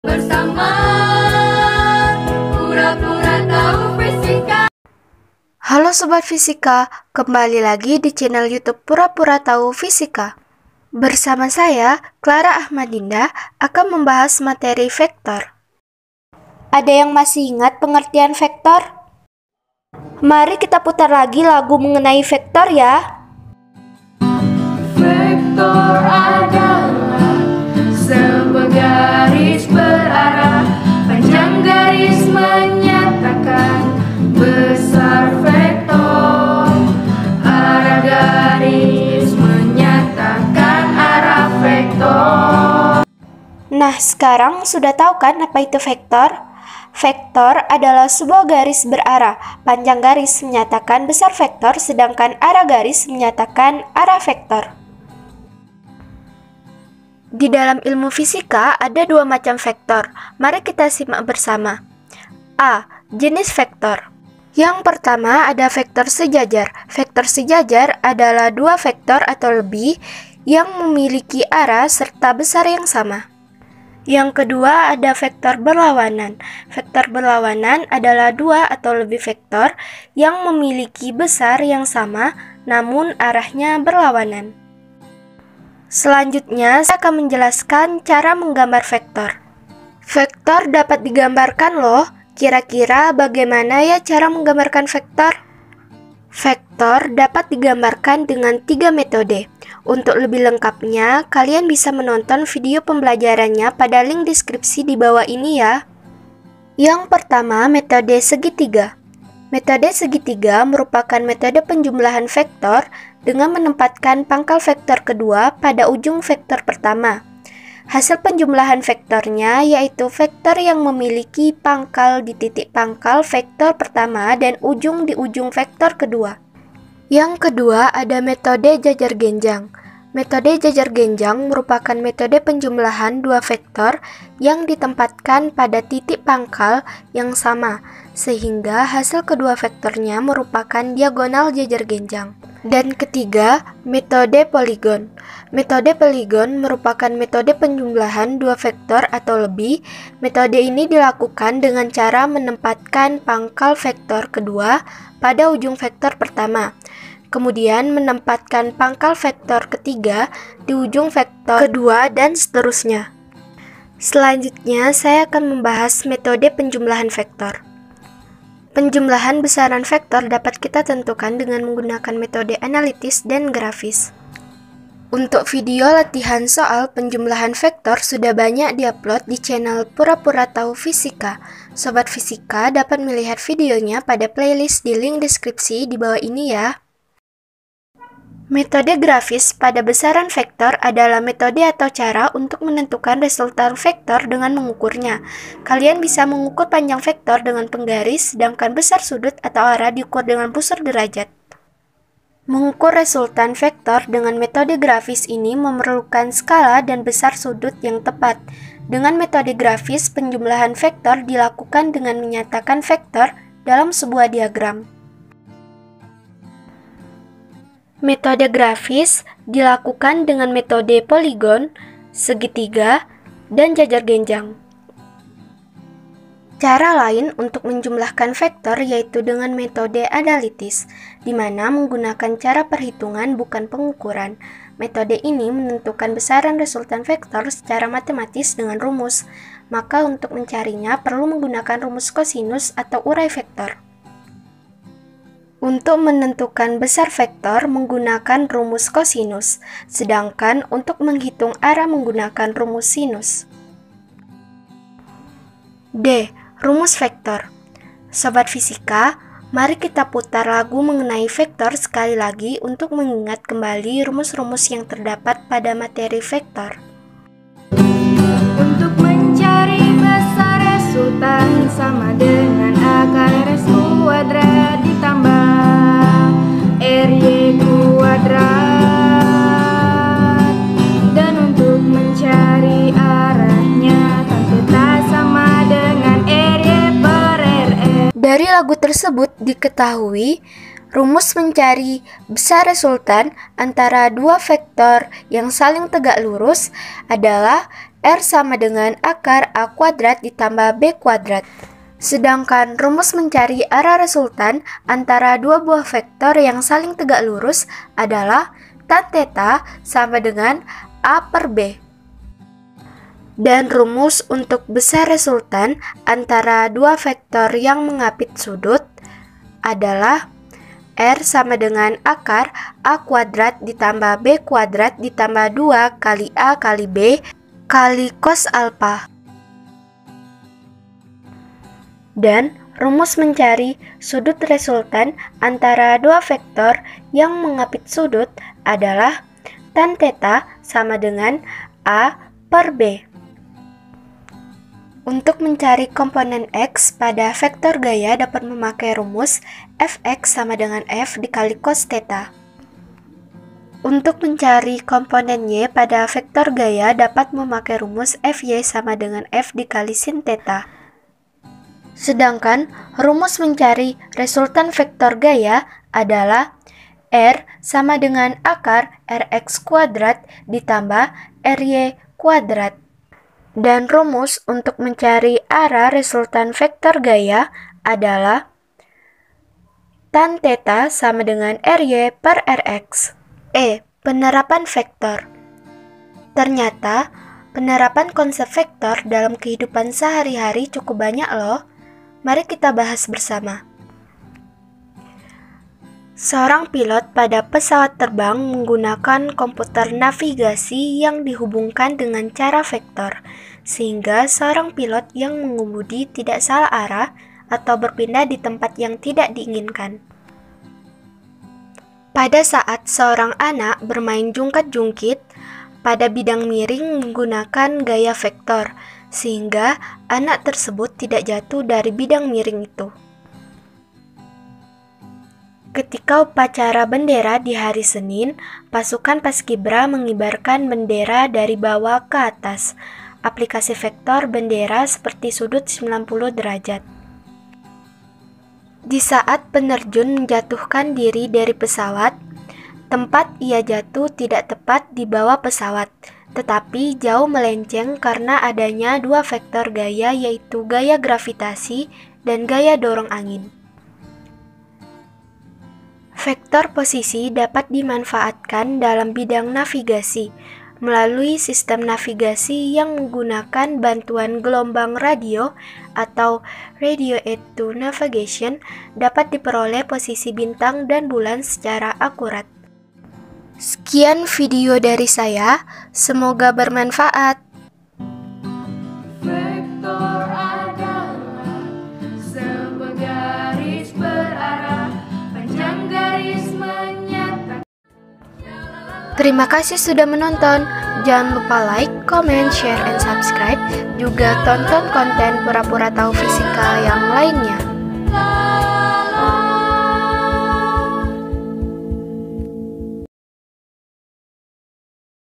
Bersama pura-pura tahu fisika. Halo Sobat Fisika, kembali lagi di channel YouTube Pura-Pura Tahu Fisika. Bersama saya, Clara Ahmadinda, akan membahas materi vektor. Ada yang masih ingat pengertian vektor? Mari kita putar lagi lagu mengenai vektor ya. Vektor adalah sebuah garis berarah, panjang garis menyatakan besar vektor, arah garis menyatakan arah vektor. Nah, sekarang sudah tahu kan apa itu vektor? Vektor adalah sebuah garis berarah, panjang garis menyatakan besar vektor, sedangkan arah garis menyatakan arah vektor. Di dalam ilmu fisika ada dua macam vektor. Mari kita simak bersama. A. Jenis vektor. Yang pertama ada vektor sejajar. Vektor sejajar adalah dua vektor atau lebih yang memiliki arah serta besar yang sama. Yang kedua ada vektor berlawanan. Vektor berlawanan adalah dua atau lebih vektor yang memiliki besar yang sama namun arahnya berlawanan. Selanjutnya saya akan menjelaskan cara menggambar vektor. Vektor dapat digambarkan loh. Kira-kira bagaimana ya cara menggambarkan vektor? Vektor dapat digambarkan dengan 3 metode. Untuk lebih lengkapnya, kalian bisa menonton video pembelajarannya pada link deskripsi di bawah ini ya. Yang pertama, metode segitiga. Metode segitiga merupakan metode penjumlahan vektor dengan menempatkan pangkal vektor kedua pada ujung vektor pertama. Hasil penjumlahan vektornya yaitu vektor yang memiliki pangkal di titik pangkal vektor pertama dan ujung di ujung vektor kedua. Yang kedua ada metode jajar genjang. Metode jajar genjang merupakan metode penjumlahan dua vektor yang ditempatkan pada titik pangkal yang sama, sehingga hasil kedua vektornya merupakan diagonal jajar genjang. Dan ketiga, metode poligon. Metode poligon merupakan metode penjumlahan dua vektor atau lebih. Metode ini dilakukan dengan cara menempatkan pangkal vektor kedua pada ujung vektor pertama, kemudian menempatkan pangkal vektor ketiga di ujung vektor kedua dan seterusnya. Selanjutnya, saya akan membahas metode penjumlahan vektor. Penjumlahan besaran vektor dapat kita tentukan dengan menggunakan metode analitis dan grafis. Untuk video latihan soal penjumlahan vektor sudah banyak diupload di channel Pura-Pura Tahu Fisika. Sobat Fisika dapat melihat videonya pada playlist di link deskripsi di bawah ini ya. Metode grafis pada besaran vektor adalah metode atau cara untuk menentukan resultan vektor dengan mengukurnya. Kalian bisa mengukur panjang vektor dengan penggaris, sedangkan besar sudut atau arah diukur dengan pusar derajat. Mengukur resultan vektor dengan metode grafis ini memerlukan skala dan besar sudut yang tepat. Dengan metode grafis, penjumlahan vektor dilakukan dengan menyatakan vektor dalam sebuah diagram. Metode grafis dilakukan dengan metode poligon, segitiga, dan jajar genjang. Cara lain untuk menjumlahkan vektor yaitu dengan metode analitis, di mana menggunakan cara perhitungan bukan pengukuran. Metode ini menentukan besaran resultan vektor secara matematis dengan rumus, maka untuk mencarinya perlu menggunakan rumus kosinus atau urai vektor. Untuk menentukan besar vektor menggunakan rumus kosinus, sedangkan untuk menghitung arah menggunakan rumus sinus. D. Rumus vektor. Sobat Fisika, mari kita putar lagu mengenai vektor sekali lagi untuk mengingat kembali rumus-rumus yang terdapat pada materi vektor. Untuk mencari besar resultan sama dengan akar RS kuadrat ditambah RY kuadrat. Dan untuk mencari arahnya tan theta sama dengan RY per RS. Dari lagu tersebut diketahui rumus mencari besar resultan antara dua vektor yang saling tegak lurus adalah R sama dengan akar A kuadrat ditambah B kuadrat. Sedangkan rumus mencari arah resultan antara dua buah vektor yang saling tegak lurus adalah tan theta sama dengan A per B. Dan rumus untuk besar resultan antara dua vektor yang mengapit sudut adalah R sama dengan akar A kuadrat ditambah B kuadrat ditambah 2 kali A kali B kali cos alpha. Dan rumus mencari sudut resultan antara dua vektor yang mengapit sudut adalah tan theta sama dengan A per B. Untuk mencari komponen X pada vektor gaya dapat memakai rumus Fx sama dengan F dikali cos theta. Untuk mencari komponen Y pada vektor gaya dapat memakai rumus Fy sama dengan F dikali sin theta. Sedangkan rumus mencari resultan vektor gaya adalah R sama dengan akar Rx kuadrat ditambah Ry kuadrat. Dan rumus untuk mencari arah resultan vektor gaya adalah tan theta sama dengan Ry per Rx. Penerapan vektor. Ternyata, penerapan konsep vektor dalam kehidupan sehari-hari cukup banyak loh. Mari kita bahas bersama. Seorang pilot pada pesawat terbang menggunakan komputer navigasi yang dihubungkan dengan cara vektor, sehingga seorang pilot yang mengemudi tidak salah arah atau berpindah di tempat yang tidak diinginkan. Pada saat seorang anak bermain jungkat-jungkit pada bidang miring menggunakan gaya vektor, sehingga anak tersebut tidak jatuh dari bidang miring itu. Ketika upacara bendera di hari Senin, pasukan Paskibra mengibarkan bendera dari bawah ke atas. Aplikasi vektor bendera seperti sudut 90 derajat. Di saat penerjun menjatuhkan diri dari pesawat, tempat ia jatuh tidak tepat di bawah pesawat, tetapi jauh melenceng karena adanya dua vektor gaya yaitu gaya gravitasi dan gaya dorong angin. Vektor posisi dapat dimanfaatkan dalam bidang navigasi melalui sistem navigasi yang menggunakan bantuan gelombang radio atau radio aid to navigation dapat diperoleh posisi bintang dan bulan secara akurat. Sekian video dari saya, semoga bermanfaat. Vektor adalah sebuah garis berarah, panjang garis menyatakan. Terima kasih sudah menonton. Jangan lupa like, comment, share, and subscribe. Juga tonton konten pura-pura tahu fisika yang lainnya.